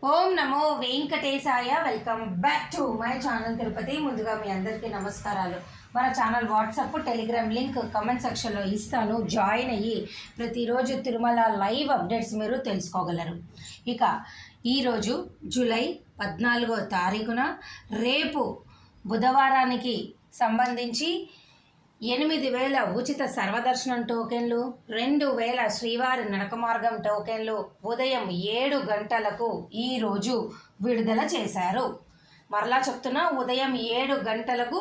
Om Namo Venkatesaya. Welcome back to my channel Tirupati. ముందుగా మీ అందరికీ నమస్కారాలు. మన channel WhatsApp Telegram link comment సెక్షన్లో ఇస్తాను. జాయిన్ అయ్యి ప్రతిరోజు తిరుమల లైవ్ అప్డేట్స్ మీరు తెలుసుకోగలరు. ఇక ఈరోజు జూలై 14వ తారీఖున రేపు బుధవారానికి సంబంధించి 8,000 ఉచిత సర్వదర్శనం టోకెన్లు, 2,000 శ్రీవారి నడక మార్గం టోకెన్లు ఉదయం 7 గంటలకు ఈరోజు విడుదల చేశారు. మరలా చెప్తున్నా, ఉదయం 7 గంటలకు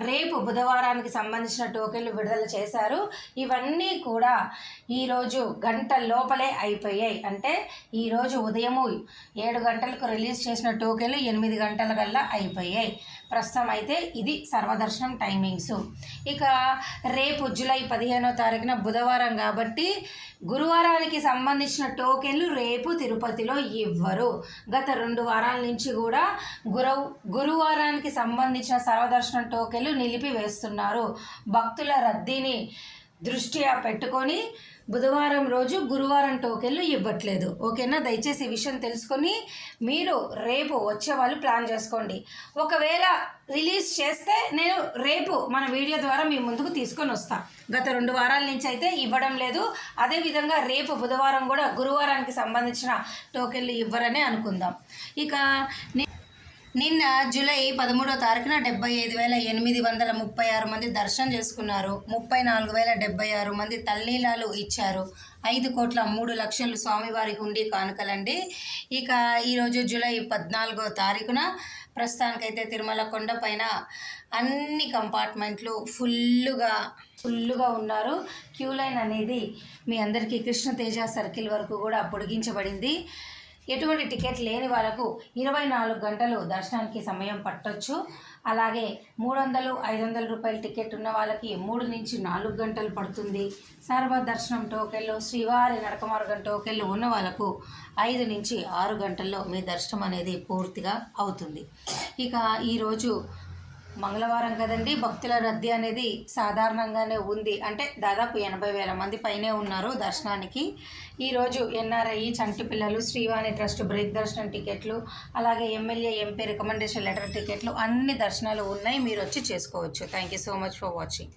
రేపు బుధవారానికి సంబంధించిన టోకెన్లు విడుదల చేశారు. ఇవన్నీ కూడా ఈరోజు గంట లోపలే అయిపోయాయి. అంటే ఈరోజు ఉదయము 7 గంటలకు రిలీజ్ చేసిన టోకెన్లు 8 గంటల కల్లా అయిపోయాయి. ప్రస్తుతం అయితే ఇది సర్వదర్శనం టైమింగ్స్. ఇక రేపు జూలై 15వ తారీఖున బుధవారం కాబట్టి గురువారానికి సంబంధించిన టోకెన్లు రేపు తిరుపతిలో ఇవ్వరు. గత 2 వారాల నుంచి కూడా గురువారానికి సంబంధించిన సర్వదర్శనం టోకెన్లు నిలిపివేస్తున్నారు. భక్తుల రద్దీని దృష్ట్యా పెట్టుకొని బుధవారం రోజు గురువారం టోకెన్లు ఇవ్వట్లేదు. ఓకేనా? దయచేసి ఈ విషయం తెలుసుకొని మీరు రేపు వచ్చే వాళ్ళు ప్లాన్ చేసుకోండి. ఒకవేళ రిలీజ్ చేస్తే నేను రేపు మన వీడియో ద్వారా మీ ముందుకు తీసుకొని వస్తాను. గత 2 వారాల నుంచి అయితే ఇవ్వడం లేదు. అదేవిధంగా రేపు బుధవారం కూడా గురువారానికి సంబంధించిన టోకెన్లు ఇవ్వరనే అనుకుందాం. ఇక నిన్న జూలై 13వ తారీఖున 75,836 మంది దర్శనం చేసుకున్నారు. 34,076 మంది తల్లీలాలు ఇచ్చారు. 5,03,00,000 స్వామివారి హుండీ కానుకలండి. ఇక ఈరోజు జూలై 14వ తారీఖున ప్రస్తుతానికైతే తిరుమల కొండ పైన అన్ని కంపార్ట్మెంట్లు ఫుల్లుగా ఉన్నారు. క్యూ లైన్ అనేది మీ అందరికీ కృష్ణతేజ సర్కిల్ వరకు కూడా పొడిగించబడింది. ఎటువంటి టికెట్ లేని వాళ్ళకు 24 గంటలు దర్శనానికి సమయం పట్టొచ్చు. అలాగే 300, 500 రూపాయల టికెట్ ఉన్న వాళ్ళకి 3 నుంచి 4 గంటలు పడుతుంది. సర్వదర్శనం టోకెన్లు, శ్రీవారి నడక మార్గం టోకెన్లు ఉన్న వాళ్ళకు 5 నుంచి 6 గంటల్లో మీ దర్శనం అనేది పూర్తిగా అవుతుంది. ఇక ఈరోజు మంగళవారం కదండి, భక్తుల రద్దీ అనేది సాధారణంగానే ఉంది. అంటే దాదాపు 80,000 మంది పైనే ఉన్నారు దర్శనానికి. ఈరోజు ఎన్ఆర్ఐ, చంటి పిల్లలు, శ్రీవాణి ట్రస్ట్ బ్రేక్ దర్శనం టికెట్లు, అలాగే ఎమ్మెల్యే, ఎంపీ రికమెండేషన్ లెటర్ టికెట్లు అన్ని దర్శనాలు ఉన్నాయి. మీరు వచ్చి చేసుకోవచ్చు. Thank you so much for watching.